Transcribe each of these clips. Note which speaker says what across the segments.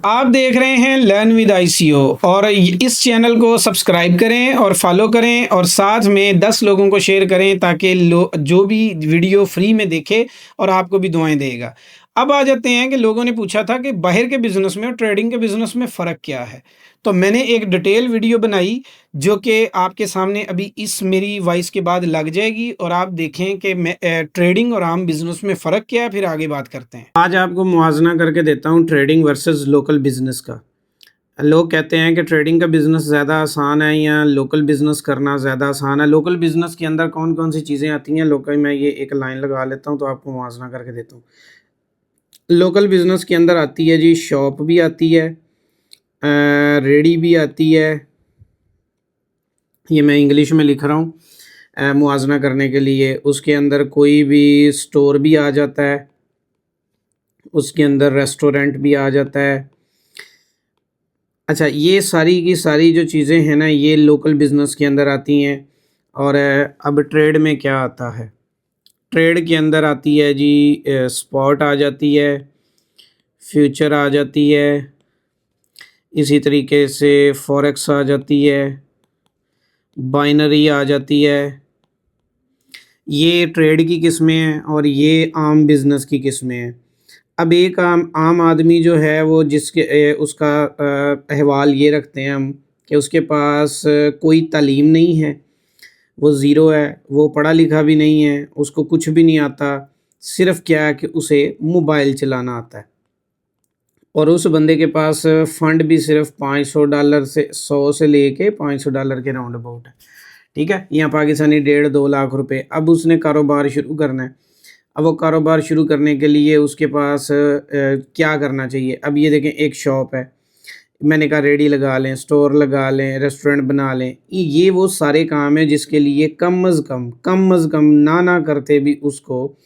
Speaker 1: आप देख रहे हैं लर्न विद आईसीओ और इस चैनल को सब्सक्राइब करें और फॉलो करें और साथ में 10 लोगों को शेयर करें ताकि जो भी वीडियो फ्री में देखे और आपको भी दुआएं देगा। अब आ जाते हैं कि लोगों ने पूछा था कि बाहर के बिजनेस में और ट्रेडिंग के बिजनेस में फ़र्क क्या है। तो मैंने एक डिटेल वीडियो बनाई जो कि आपके सामने अभी इस मेरी वॉइस के बाद लग जाएगी और आप देखें कि ट्रेडिंग और आम बिजनेस में फ़र्क क्या है, फिर आगे बात करते हैं। आज आपको मुआवजा करके देता हूँ ट्रेडिंग वर्सेस लोकल बिजनेस का। लोग कहते हैं कि ट्रेडिंग का बिज़नेस ज़्यादा आसान है या लोकल बिज़नेस करना ज़्यादा आसान है। लोकल बिज़नेस के अंदर कौन-कौन सी चीज़ें आती हैं, लोकल मैं ये एक लाइन लगा लेता हूँ तो आपको मुआवजा करके देता हूँ। लोकल बिज़नेस के अंदर आती है जी, शॉप भी आती है, रेहड़ी भी आती है। ये मैं इंग्लिश में लिख रहा हूँ मुआवजा करने के लिए। उसके अंदर कोई भी स्टोर भी आ जाता है, उसके अंदर रेस्टोरेंट भी आ जाता है। अच्छा, ये सारी की सारी जो चीज़ें हैं ना, ये लोकल बिज़नेस के अंदर आती हैं। और अब ट्रेड में क्या आता है? ट्रेड के अंदर आती है जी, स्पॉट आ जाती है, फ्यूचर आ जाती है, इसी तरीके से फॉरेक्स आ जाती है, बाइनरी आ जाती है। ये ट्रेड की किस्में हैं और ये आम बिज़नेस की किस्में हैं। अब एक आम आदमी जो है वो उसका अहवाल ये रखते हैं हम कि उसके पास कोई तालीम नहीं है, वो ज़ीरो है, वो पढ़ा लिखा भी नहीं है, उसको कुछ भी नहीं आता, सिर्फ़ क्या है कि उसे मोबाइल चलाना आता है। और उस बंदे के पास फ़ंड भी सिर्फ़ $500 से 100 से लेके $500 के राउंड अबाउट है, ठीक है? या पाकिस्तानी 1.5-2 लाख रुपए। अब उसने कारोबार शुरू करना है। अब वो कारोबार शुरू करने के लिए उसके पास क्या करना चाहिए? अब ये देखें, एक शॉप है, मैंने कहा रेहड़ी लगा लें, स्टोर लगा लें, रेस्टोरेंट बना लें। ये वो सारे काम हैं जिसके लिए कम अज़ कम ना करते भी उसको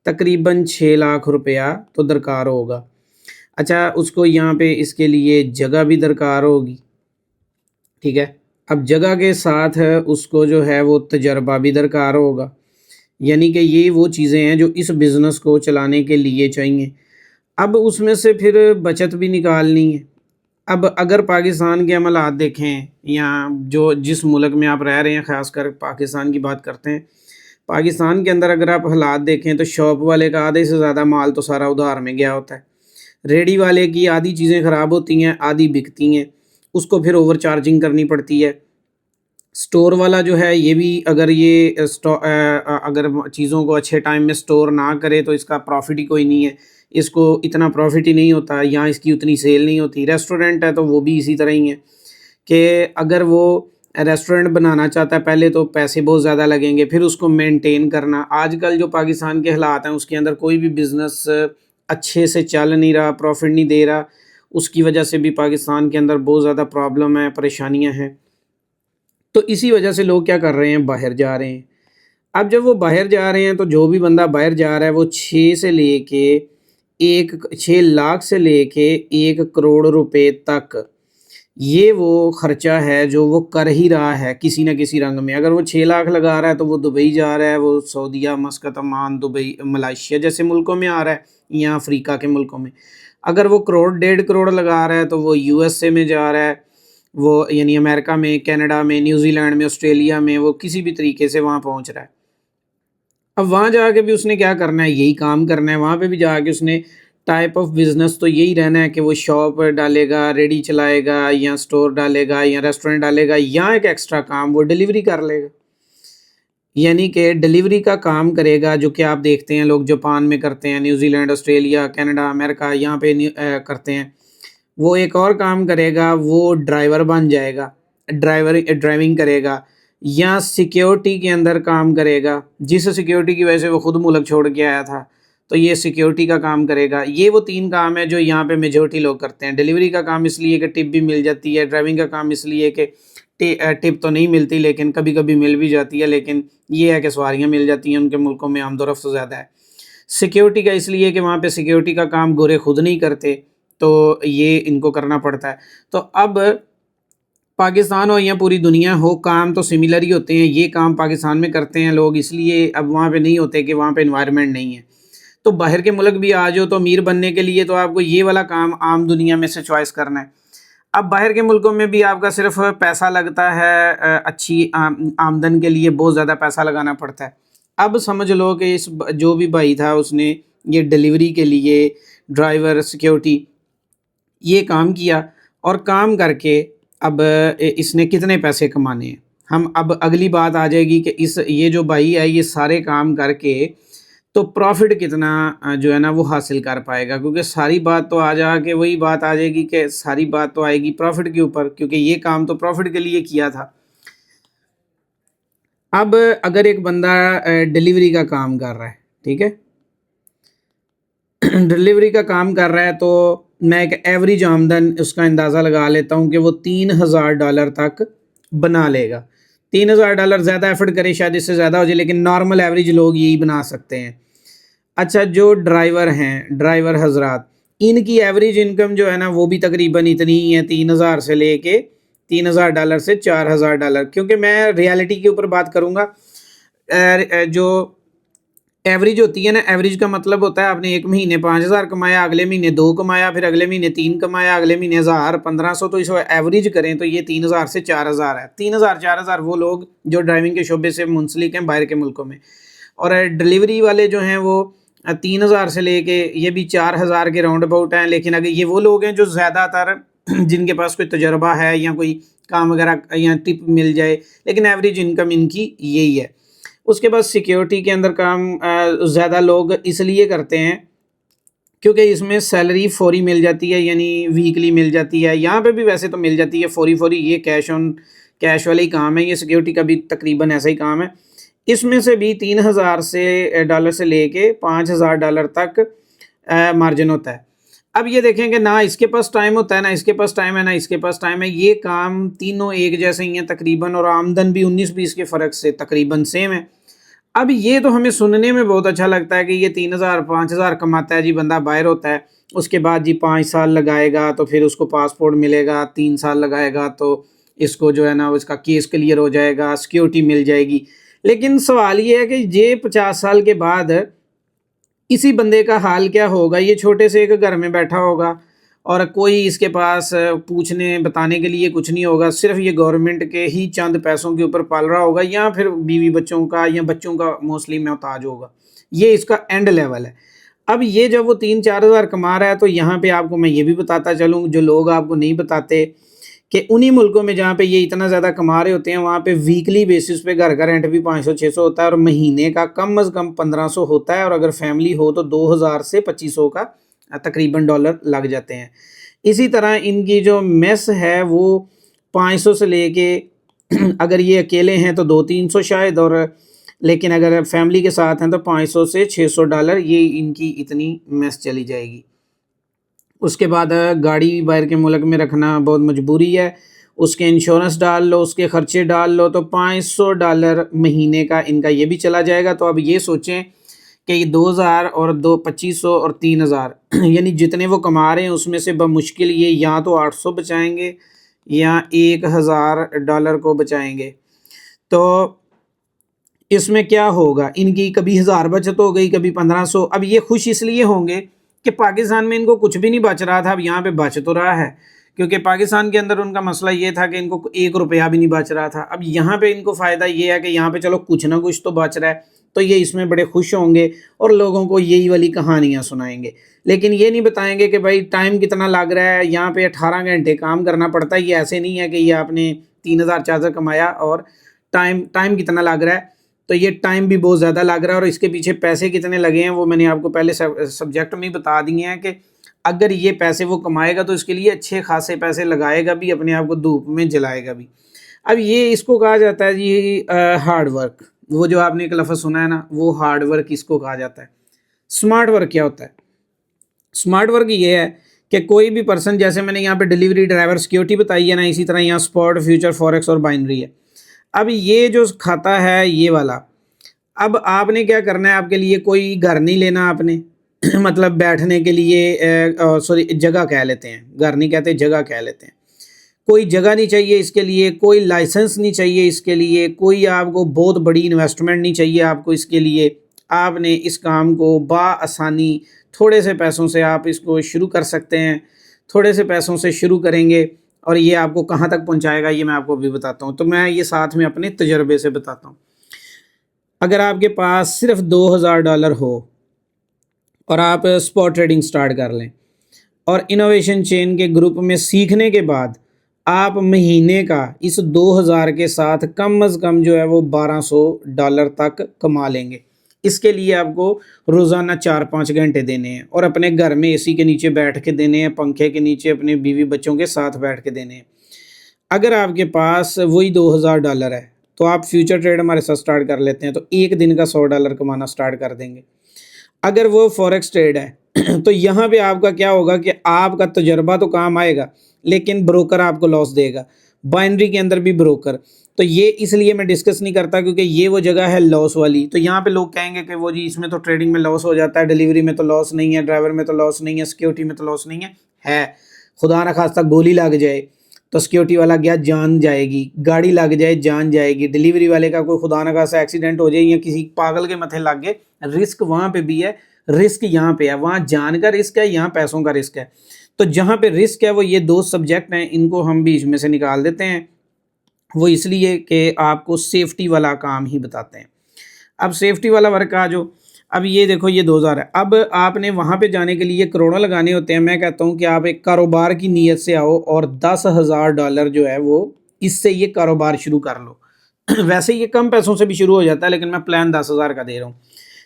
Speaker 1: तकरीबन 6 लाख रुपया तो दरकार होगा। अच्छा, उसको यहाँ पे इसके लिए जगह भी दरकार होगी, ठीक है? अब जगह के साथ उसको जो है वो तजर्बा भी दरकार होगा। यानी कि ये वो चीज़ें हैं जो इस बिज़नेस को चलाने के लिए चाहिए। अब उसमें से फिर बचत भी निकालनी है। अब अगर पाकिस्तान के हम हालात देखें या जो जिस मुल्क में आप रह रहे हैं, ख़ासकर पाकिस्तान की बात करते हैं। पाकिस्तान के अंदर अगर आप हालात देखें तो शॉप वाले का आधे से ज़्यादा माल तो सारा उधार में गया होता है। रेहड़ी वाले की आधी चीज़ें ख़राब होती हैं, आधी बिकती हैं, उसको फिर ओवर चार्जिंग करनी पड़ती है। स्टोर वाला जो है ये भी अगर अगर चीज़ों को अच्छे टाइम में स्टोर ना करे तो इसका प्रॉफ़िट ही कोई नहीं है। इसको इतना प्रॉफ़िट ही नहीं होता या इसकी उतनी सेल नहीं होती। रेस्टोरेंट है तो वो भी इसी तरह ही है कि अगर वो रेस्टोरेंट बनाना चाहता है, पहले तो पैसे बहुत ज़्यादा लगेंगे, फिर उसको मेंटेन करना। आजकल जो पाकिस्तान के हालात हैं उसके अंदर कोई भी बिज़नेस अच्छे से चल नहीं रहा, प्रॉफ़िट नहीं दे रहा। उसकी वजह से भी पाकिस्तान के अंदर बहुत ज़्यादा प्रॉब्लम है, परेशानियाँ हैं। तो इसी वजह से लोग क्या कर रहे हैं, बाहर जा रहे हैं। अब जब वो बाहर जा रहे हैं तो जो भी बंदा बाहर जा रहा है वो 6 लाख से लेके 1 करोड़ रुपए तक ये वो ख़र्चा है जो वो कर ही रहा है किसी न किसी रंग में। अगर वो 6 लाख लगा रहा है तो वो दुबई जा रहा है, वो सऊदीया, मस्कत, अमान, दुबई, मलेशिया जैसे मुल्कों में आ रहा है या अफ्रीका के मुल्कों में। अगर वो करोड़ 1.5 करोड़ लगा रहा है तो वो यूएसए में जा रहा है, वो यानी अमेरिका में, कनाडा में, न्यूज़ीलैंड में, ऑस्ट्रेलिया में, वो किसी भी तरीके से वहाँ पहुँच रहा है। अब वहाँ जाके भी उसने क्या करना है, यही काम करना है। वहाँ पे भी जाके उसने टाइप ऑफ बिज़नेस तो यही रहना है कि वो शॉप डालेगा, रेहड़ी चलाएगा या स्टोर डालेगा या रेस्टोरेंट डालेगा या एक एक्स्ट्रा काम वो डिलीवरी कर लेगा। यानी कि डिलीवरी का काम करेगा जो कि आप देखते हैं लोग जापान में करते हैं, न्यूज़ीलैंड, ऑस्ट्रेलिया, कनाडा, अमेरिका यहाँ पे करते हैं। वो एक और काम करेगा, वो ड्राइवर बन जाएगा, ड्राइविंग करेगा या सिक्योरिटी के अंदर काम करेगा, जिस सिक्योरिटी की वजह से वो खुद मुल्क छोड़ के आया था, तो ये सिक्योरिटी का काम करेगा। ये वो 3 काम है जो यहाँ पे मेजॉरिटी लोग करते हैं। डिलीवरी का काम इसलिए कि टिप भी मिल जाती है, ड्राइविंग का काम इसलिए कि टिप तो नहीं मिलती लेकिन कभी-कभी मिल भी जाती है, लेकिन ये है कि सवारियाँ मिल जाती हैं, उनके मुल्कों में आमदोरफ़्त ज़्यादा है। सिक्योरिटी का इसलिए कि वहाँ पे सिक्योरिटी का काम गोरे खुद नहीं करते, तो ये इनको करना पड़ता है। तो अब पाकिस्तान हो या पूरी दुनिया हो, काम तो सिमिलर ही होते हैं। ये काम पाकिस्तान में करते हैं लोग, इसलिए अब वहाँ पे नहीं होते कि वहाँ पे एनवायरनमेंट नहीं है। तो बाहर के मुल्क भी आ जाओ तो अमीर बनने के लिए तो आपको ये वाला काम आम दुनिया में से चॉइस करना है। अब बाहर के मुल्कों में भी आपका सिर्फ पैसा लगता है, अच्छी आमदन के लिए बहुत ज़्यादा पैसा लगाना पड़ता है। अब समझ लो कि जो भी भाई था उसने ये डिलीवरी के लिए ड्राइवर, सिक्योरिटी ये काम किया और काम करके अब इसने कितने पैसे कमाने हैं। हम अब अगली बात आ जाएगी कि ये जो भाई है ये सारे काम करके तो प्रॉफ़िट कितना जो है ना वो हासिल कर पाएगा, क्योंकि सारी बात तो आ जाके वही बात आ जाएगी कि सारी बात तो आएगी प्रॉफ़िट के ऊपर, क्योंकि ये काम तो प्रॉफ़िट के लिए किया था। अब अगर एक बंदा डिलीवरी का काम कर रहा है, ठीक है? डिलीवरी का काम कर रहा है तो मैं एक एवरेज आमदन उसका अंदाज़ा लगा लेता हूँ कि वो $3000 तक बना लेगा। $3000 ज़्यादा एफ़र्ट करे शायद इससे ज़्यादा हो जाए, लेकिन नॉर्मल एवरेज लोग यही बना सकते हैं। अच्छा, जो ड्राइवर हैं, ड्राइवर हज़रात, इनकी एवरेज इनकम जो है ना वो भी तकरीबन इतनी ही है, 3000 से लेके $3000 से $4000, क्योंकि मैं रियलिटी के ऊपर बात करूँगा। जो एवरेज होती है ना, एवरेज का मतलब होता है आपने एक महीने 5000 कमाया, अगले महीने 2 कमाया, फिर अगले महीने 3 कमाया, अगले महीने 1000, 1500, तो इसको एवरेज करें तो ये 3000 से 4000 है। 3000 4000 वो लोग जो ड्राइविंग के शोबे से मुंसलिक हैं बाहर के मुल्कों में, और डिलीवरी वाले जो हैं वो 3000 से लेके ये भी 4000 के राउंड अबाउट हैं। लेकिन अगर ये वो लोग हैं जो ज़्यादातर जिनके पास कोई तजर्बा है या कोई काम वगैरह या टिप मिल जाए, लेकिन एवरेज इनकम इनकी यही है। उसके बाद सिक्योरिटी के अंदर काम ज़्यादा लोग इसलिए करते हैं क्योंकि इसमें सैलरी फ़ौरी मिल जाती है, यानी वीकली मिल जाती है। यहाँ पे भी वैसे तो मिल जाती है फ़ौरी, ये कैश वाला ही काम है, ये सिक्योरिटी का भी तकरीबन ऐसा ही काम है। इसमें से भी 3000 से डॉलर से लेके $5000 तक मार्जिन होता है। अब ये देखें कि ना इसके पास टाइम होता है, ना इसके पास टाइम है, ना इसके पास टाइम है। ये काम तीनों एक जैसे ही हैं तकरीबन, और आमदन भी 19-20 के फ़र्क से तकरीबन सेम है। अब ये तो हमें सुनने में बहुत अच्छा लगता है कि ये 3000 5000 कमाता है जी, बंदा बाहर होता है, उसके बाद जी 5 साल लगाएगा तो फिर उसको पासपोर्ट मिलेगा, 3 साल लगाएगा तो इसको जो है ना उसका केस क्लियर हो जाएगा, सिक्योरिटी मिल जाएगी। लेकिन सवाल ये है कि ये 50 साल के बाद इसी बंदे का हाल क्या होगा? ये छोटे से एक घर में बैठा होगा और कोई इसके पास पूछने बताने के लिए कुछ नहीं होगा, सिर्फ़ ये गवर्नमेंट के ही चंद पैसों के ऊपर पल रहा होगा, या फिर बीवी बच्चों का या बच्चों का मोस्टली मोहताज होगा। ये इसका एंड लेवल है। अब ये जब वो 3-4 हज़ार कमा रहा है, तो यहाँ पे आपको मैं ये भी बताता चलूँ जो लोग आपको नहीं बताते, कि उन्हीं मुल्कों में जहाँ पे ये इतना ज़्यादा कमा रहे होते हैं, वहाँ पे वीकली बेसिस पे घर का रेंट भी 500-600 होता है, और महीने का कम से कम 1500 होता है, और अगर फैमिली हो तो 2000 से 2500 का तकरीबन डॉलर लग जाते हैं। इसी तरह इनकी जो मेस है वो 500 से लेके अगर ये अकेले हैं तो 200-300 शायद, और लेकिन अगर फैमिली के साथ हैं तो 500 से $600 ये इनकी इतनी मेस चली जाएगी। उसके बाद गाड़ी बाहर के मुल्क में रखना बहुत मजबूरी है, उसके इंश्योरेंस डाल लो, उसके खर्चे डाल लो, तो $500 महीने का इनका ये भी चला जाएगा। तो अब ये सोचें कि ये 2000 और 2500 और 3000 यानी जितने वो कमा रहे हैं उसमें से बमुश्किल ये या तो 800 बचाएंगे या $1000 को बचाएंगे। तो इसमें क्या होगा, इनकी कभी 1000 बचत हो गई, कभी 1500। अब ये खुश इसलिए होंगे कि पाकिस्तान में इनको कुछ भी नहीं बच रहा था, अब यहाँ पे बच तो रहा है, क्योंकि पाकिस्तान के अंदर उनका मसला ये था कि इनको 1 रुपया भी नहीं बच रहा था। अब यहाँ पे इनको फ़ायदा ये है कि यहाँ पे चलो कुछ ना कुछ तो बच रहा है, तो ये इसमें बड़े खुश होंगे और लोगों को यही वाली कहानियाँ सुनाएंगे। लेकिन ये नहीं बताएंगे कि भाई टाइम कितना लग रहा है, यहाँ पे 18 घंटे काम करना पड़ता है। ये ऐसे नहीं है कि ये आपने 3000 4000 कमाया और टाइम कितना लग रहा है, तो ये टाइम भी बहुत ज़्यादा लग रहा है, और इसके पीछे पैसे कितने लगे हैं वो मैंने आपको पहले सब्जेक्ट में ही बता दिए हैं कि अगर ये पैसे वो कमाएगा तो इसके लिए अच्छे खासे पैसे लगाएगा भी, अपने आप को धूप में जलाएगा भी। अब ये इसको कहा जाता है जी हार्ड वर्क। वो जो आपने एक लफ्ज़ सुना है ना, वो हार्ड वर्क इसको कहा जाता है। स्मार्ट वर्क क्या होता है? स्मार्ट वर्क ये है कि कोई भी पर्सन, जैसे मैंने यहाँ पे डिलीवरी ड्राइवर सिक्योरिटी बताई है ना, इसी तरह यहाँ स्पॉट फ्यूचर फॉरेक्स और बाइनरी है। अब ये जो खाता है ये वाला, अब आपने क्या करना है, आपके लिए कोई घर नहीं लेना आपने मतलब बैठने के लिए सॉरी जगह कह लेते हैं, घर नहीं कहते जगह कह लेते हैं। कोई जगह नहीं चाहिए इसके लिए, कोई लाइसेंस नहीं चाहिए इसके लिए, कोई आपको बहुत बड़ी इन्वेस्टमेंट नहीं चाहिए आपको इसके लिए। आपने इस काम को बआसानी थोड़े से पैसों से आप इसको शुरू कर सकते हैं। थोड़े से पैसों से शुरू करेंगे और ये आपको कहाँ तक पहुँचाएगा ये मैं आपको अभी बताता हूँ। तो मैं ये साथ में अपने तजर्बे से बताता हूँ। अगर आपके पास सिर्फ $2000 हो और आप स्पॉट ट्रेडिंग स्टार्ट कर लें और इनोवेशन चेन के ग्रुप में सीखने के बाद आप महीने का इस 2000 के साथ कम से कम जो है वो $1200 तक कमा लेंगे। इसके लिए आपको रोज़ाना 4-5 घंटे देने हैं और अपने घर में एसी के नीचे बैठ के देने हैं, पंखे के नीचे अपने बीवी बच्चों के साथ बैठ के देने हैं। अगर आपके पास वही $2000 है तो आप फ्यूचर ट्रेड हमारे साथ स्टार्ट कर लेते हैं तो एक दिन का $100 कमाना स्टार्ट कर देंगे। अगर वो फॉरेक्स ट्रेड है तो यहाँ पे आपका क्या होगा कि आपका तजर्बा तो काम आएगा लेकिन ब्रोकर आपको लॉस देगा। बाइनरी के अंदर भी ब्रोकर, तो ये इसलिए मैं डिस्कस नहीं करता क्योंकि ये वो जगह है लॉस वाली। तो यहाँ पे लोग कहेंगे कि वो जी इसमें तो ट्रेडिंग में लॉस हो जाता है, डिलीवरी में तो लॉस नहीं है, ड्राइवर में तो लॉस नहीं है, सिक्योरिटी में तो लॉस नहीं है। खुदा ना खास्ता गोली लग जाए तो सिक्योरिटी वाला गया, जान जाएगी। गाड़ी लग जाए, जान जाएगी। डिलीवरी वाले का कोई खुदा ना खास्ता एक्सीडेंट हो जाए या किसी पागल के मथे लग गए, रिस्क वहाँ पे भी है, रिस्क यहाँ पे है। वहाँ जान का रिस्क है, यहाँ पैसों का रिस्क है। तो जहाँ पे रिस्क है वो ये दो सब्जेक्ट हैं, इनको हम बीच में से निकाल देते हैं। वो इसलिए कि आपको सेफ्टी वाला काम ही बताते हैं। अब सेफ्टी वाला वर्क आ जाओ। अब ये देखो ये 2000 है। अब आपने वहाँ पे जाने के लिए करोड़ों लगाने होते हैं। मैं कहता हूँ कि आप एक कारोबार की नीयत से आओ और $10,000 जो है वो इससे ये कारोबार शुरू कर लो। वैसे ये कम पैसों से भी शुरू हो जाता है लेकिन मैं प्लान 10,000 का दे रहा हूँ।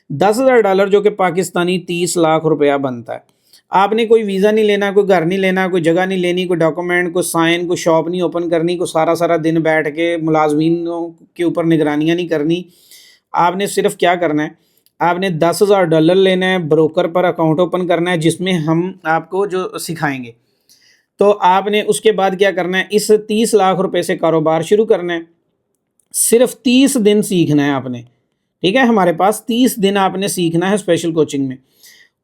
Speaker 1: $10,000 जो कि पाकिस्तानी 30 लाख रुपया बनता है। आपने कोई वीज़ा नहीं लेना, कोई घर नहीं लेना, कोई जगह नहीं लेनी, कोई डॉक्यूमेंट, कोई साइन, कोई शॉप नहीं ओपन करनी, कोई सारा सारा दिन बैठ के मुलाजमीनों के ऊपर निगरानियाँ नहीं करनी। आपने सिर्फ क्या करना है, आपने $10,000 लेना है, ब्रोकर पर अकाउंट ओपन करना है जिसमें हम आपको जो सिखाएंगे। तो आपने उसके बाद क्या करना है, इस 30 लाख रुपए से कारोबार शुरू करना है। सिर्फ 30 दिन सीखना है आपने, ठीक है। हमारे पास 30 दिन आपने सीखना है स्पेशल कोचिंग में।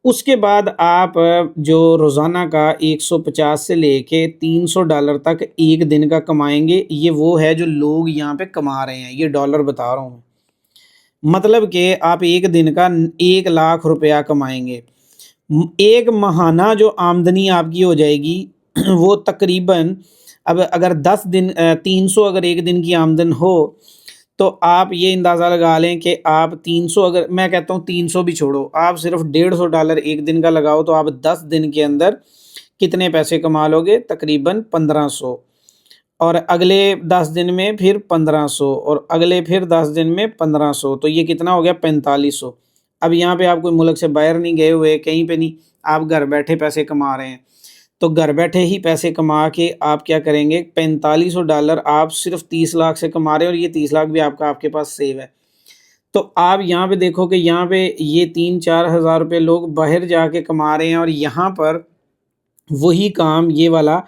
Speaker 1: उसके बाद आप जो रोज़ाना का 150 से लेके $300 तक एक दिन का कमाएंगे। ये वो है जो लोग यहाँ पे कमा रहे हैं, ये डॉलर बता रहा हूँ मैं। मतलब कि आप एक दिन का 1 लाख रुपया कमाएंगे। एक माहाना जो आमदनी आपकी हो जाएगी वो तकरीबन, अब अगर 10 दिन 300 अगर एक दिन की आमदन हो तो आप ये अंदाज़ा लगा लें कि आप 300, अगर मैं कहता हूँ 300 भी छोड़ो, आप सिर्फ $150 एक दिन का लगाओ तो आप 10 दिन के अंदर कितने पैसे कमा लोगे, तकरीबन 1500। और अगले 10 दिन में फिर 1500 और अगले फिर 10 दिन में 1500, तो ये कितना हो गया 4500। अब यहाँ पे आप कोई मुल्क से बाहर नहीं गए हुए, कहीं पे नहीं, आप घर बैठे पैसे कमा रहे हैं। तो घर बैठे ही पैसे कमा के आप क्या करेंगे, $4500 आप सिर्फ 30 लाख से कमा रहे हैं और ये 30 लाख भी आपका आपके पास सेव है। तो आप यहाँ पे देखो कि यहाँ पे ये 3-4 हज़ार रुपये लोग बाहर जाके कमा रहे हैं और यहाँ पर वही काम ये वाला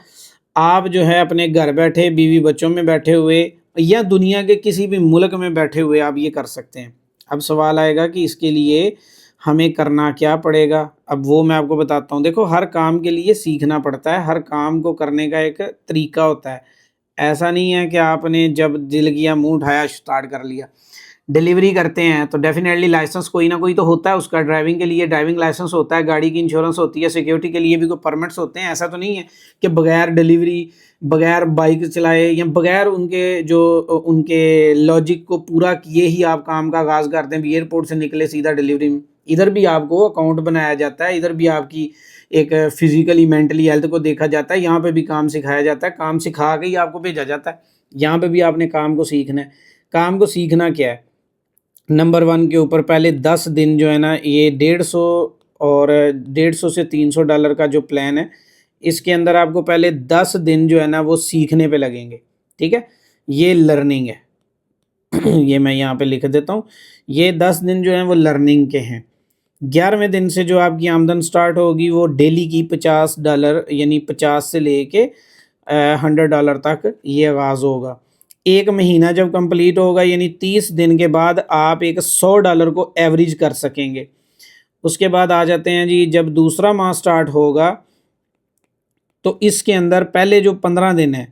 Speaker 1: आप जो है अपने घर बैठे बीवी बच्चों में बैठे हुए या दुनिया के किसी भी मुल्क में बैठे हुए आप ये कर सकते हैं। अब सवाल आएगा कि इसके लिए हमें करना क्या पड़ेगा। अब वो मैं आपको बताता हूँ। देखो, हर काम के लिए सीखना पड़ता है, हर काम को करने का एक तरीका होता है। ऐसा नहीं है कि आपने जब दिल किया मुंह उठाया स्टार्ट कर लिया। डिलीवरी करते हैं तो डेफिनेटली लाइसेंस कोई ना कोई तो होता है उसका। ड्राइविंग के लिए ड्राइविंग लाइसेंस होता है, गाड़ी की इंश्योरेंस होती है, सिक्योरिटी के लिए भी कोई परमिट्स होते हैं। ऐसा तो नहीं है कि बगैर डिलीवरी, बगैर बाइक चलाए या बगैर उनके जो उनके लॉजिक को पूरा किए ही आप काम का आगाज़ करते हैं। एयरपोर्ट से निकले सीधा डिलीवरी में, इधर भी आपको अकाउंट बनाया जाता है, इधर भी आपकी एक फिजिकली मेंटली हेल्थ को देखा जाता है, यहाँ पे भी काम सिखाया जाता है, काम सिखा के ही आपको भेजा जाता है। यहाँ पे भी आपने काम को सीखना है। काम को सीखना क्या है, नंबर 1 के ऊपर पहले 10 दिन जो है ना, ये 150 और 150 से $300 का जो प्लान है, इसके अंदर आपको पहले 10 दिन जो है ना वो सीखने पे लगेंगे, ठीक है। ये लर्निंग है। ये मैं यहाँ पे लिख देता हूँ, ये 10 दिन जो हैं वो लर्निंग के हैं। 11वें दिन से जो आपकी आमदन स्टार्ट होगी वो डेली की $50 यानी 50 से लेके $100 तक ये आगाज़ होगा। एक महीना जब कंप्लीट होगा यानी 30 दिन के बाद आप एक $100 को एवरेज कर सकेंगे। उसके बाद आ जाते हैं जी, जब दूसरा माह स्टार्ट होगा तो इसके अंदर पहले जो 15 दिन है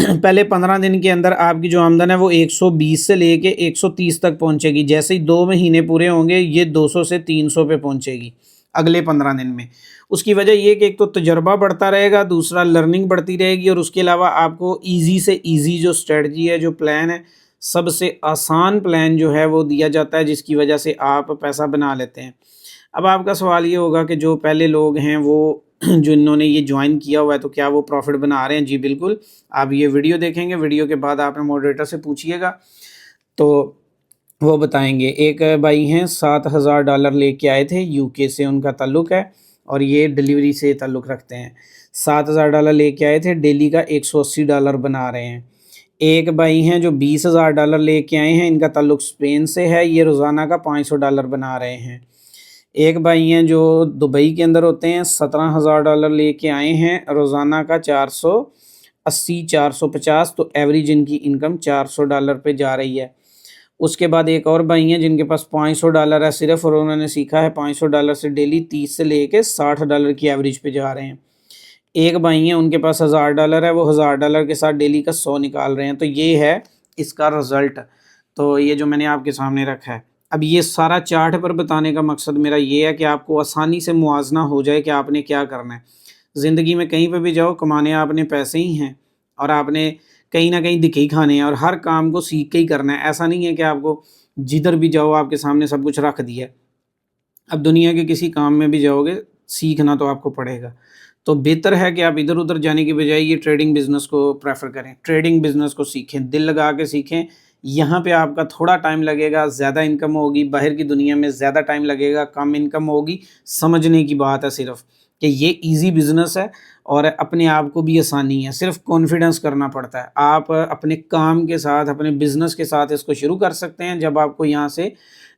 Speaker 1: पहले 15 दिन के अंदर आपकी जो आमदन है वो 120 से लेके 130 तक पहुंचेगी। जैसे ही 2 महीने पूरे होंगे ये 200 से 300 पे पहुंचेगी अगले 15 दिन में। उसकी वजह ये कि एक तो तजर्बा बढ़ता रहेगा, दूसरा लर्निंग बढ़ती रहेगी, और उसके अलावा आपको ईज़ी से ईज़ी जो स्ट्रेटजी है, जो प्लान है, सबसे आसान प्लान जो है वो दिया जाता है, जिसकी वजह से आप पैसा बना लेते हैं। अब आपका सवाल ये होगा कि जो पहले लोग हैं वो जो इन्होंने ये जॉइन किया हुआ है तो क्या वो प्रॉफ़िट बना रहे हैं? जी बिल्कुल। आप ये वीडियो देखेंगे, वीडियो के बाद आपने मॉडरेटर से पूछिएगा तो वो बताएँगे। एक भाई हैं $7000 लेके आए थे, यूके से उनका ताल्लुक़ है और ये डिलीवरी से ताल्लुक़ रखते हैं। $7000 लेके आए थे, डेली का $180 बना रहे हैं। एक भाई हैं जो $20000 लेके आए हैं, इनका ताल्लुक़ स्पेन से है, ये रोज़ाना का $500 बना रहे हैं। एक भाई हैं जो दुबई के अंदर होते हैं, $17000 लेके आए हैं, रोज़ाना का 480 450, तो एवरेज इनकी इनकम $400 पे जा रही है। उसके बाद एक और भाई हैं जिनके पास $500 है सिर्फ़, और उन्होंने सीखा है $500 से डेली 30 से लेके $60 की एवरेज पे जा रहे हैं। एक भाई हैं उनके पास $1000 है, वो $1000 के साथ डेली का 100 निकाल रहे हैं। तो ये है इसका रिज़ल्ट। तो ये जो मैंने आपके सामने रखा है। अब ये सारा चार्ट पर बताने का मकसद मेरा ये है कि आपको आसानी से मुआज़ना हो जाए कि आपने क्या करना है। ज़िंदगी में कहीं पे भी जाओ, कमाने आपने पैसे ही हैं और आपने कहीं न कहीं धक्के ही खाने हैं और हर काम को सीख के ही करना है। ऐसा नहीं है कि आपको जिधर भी जाओ आपके सामने सब कुछ रख दिया है। अब दुनिया के किसी काम में भी जाओगे, सीखना तो आपको पड़ेगा। तो बेहतर है कि आप इधर-उधर जाने की बजाय ये ट्रेडिंग बिज़नेस को प्रेफ़र करें। ट्रेडिंग बिज़नेस को सीखें, दिल लगा के सीखें। यहाँ पे आपका थोड़ा टाइम लगेगा, ज़्यादा इनकम होगी, बाहर की दुनिया में ज़्यादा टाइम लगेगा, कम इनकम होगी। समझने की बात है सिर्फ़ कि ये ईज़ी बिज़नेस है और अपने आप को भी आसानी है, सिर्फ़ कॉन्फिडेंस करना पड़ता है। आप अपने काम के साथ, अपने बिज़नेस के साथ इसको शुरू कर सकते हैं। जब आपको यहाँ से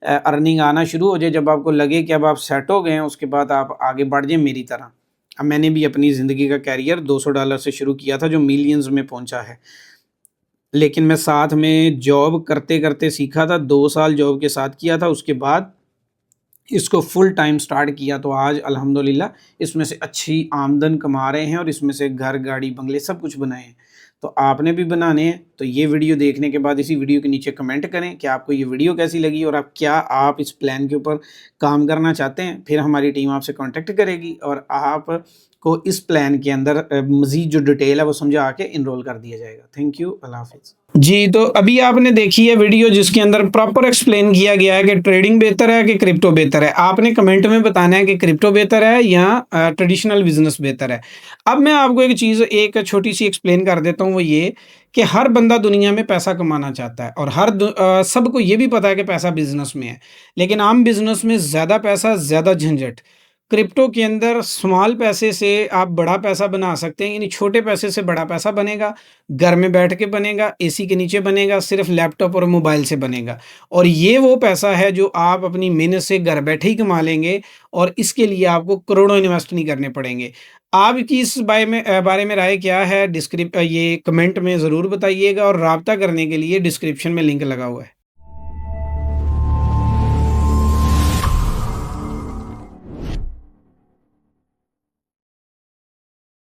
Speaker 1: अर्निंग आना शुरू हो जाए, जब आपको लगे कि अब आप सेट हो गए हैं, उसके बाद आप आगे बढ़ जाएँ मेरी तरह। अब मैंने भी अपनी ज़िंदगी का करियर $200 से शुरू किया था, जो मिलियंस में पहुँचा है। लेकिन मैं साथ में जॉब करते-करते सीखा था, 2 साल जॉब के साथ किया था, उसके बाद इसको फुल टाइम स्टार्ट किया, तो आज अल्हम्दुलिल्लाह इसमें से अच्छी आमदन कमा रहे हैं और इसमें से घर, गाड़ी, बंगले सब कुछ बनाए हैं। तो आपने भी बनाने हैं, तो ये वीडियो देखने के बाद इसी वीडियो के नीचे कमेंट करें कि आपको ये वीडियो कैसी लगी और आप इस प्लान के ऊपर काम करना चाहते हैं। फिर हमारी टीम आपसे कॉन्टैक्ट करेगी और आपको इस प्लान के अंदर मज़ीद जो डिटेल है वो समझा के एनरोल कर दिया जाएगा। थैंक यू, अल्लाह हाफ़िज़। जी, तो अभी आपने देखी है वीडियो जिसके अंदर प्रॉपर एक्सप्लेन किया गया है कि ट्रेडिंग बेहतर है कि क्रिप्टो बेहतर है। आपने कमेंट में बताना है कि क्रिप्टो बेहतर है या ट्रेडिशनल बिज़नेस बेहतर है। अब मैं आपको एक चीज़ एक छोटी-सी एक्सप्लेन कर देता हूँ, वो ये कि हर बंदा दुनिया में पैसा कमाना चाहता है और सबको ये भी पता है कि पैसा बिज़नेस में है। लेकिन आम बिज़नेस में ज़्यादा पैसा, ज़्यादा झंझट। क्रिप्टो के अंदर स्मॉल पैसे से आप बड़ा पैसा बना सकते हैं, यानी छोटे पैसे से बड़ा पैसा बनेगा, घर में बैठ के बनेगा, एसी के नीचे बनेगा, सिर्फ़ लैपटॉप और मोबाइल से बनेगा। और ये वो पैसा है जो आप अपनी मेहनत से घर बैठे ही कमा लेंगे और इसके लिए आपको करोड़ों इन्वेस्ट नहीं करने पड़ेंगे। आपकी इस बारे में राय क्या है? ये कमेंट में ज़रूर बताइएगा और राब्ता करने के लिए डिस्क्रिप्शन में लिंक लगा हुआ है।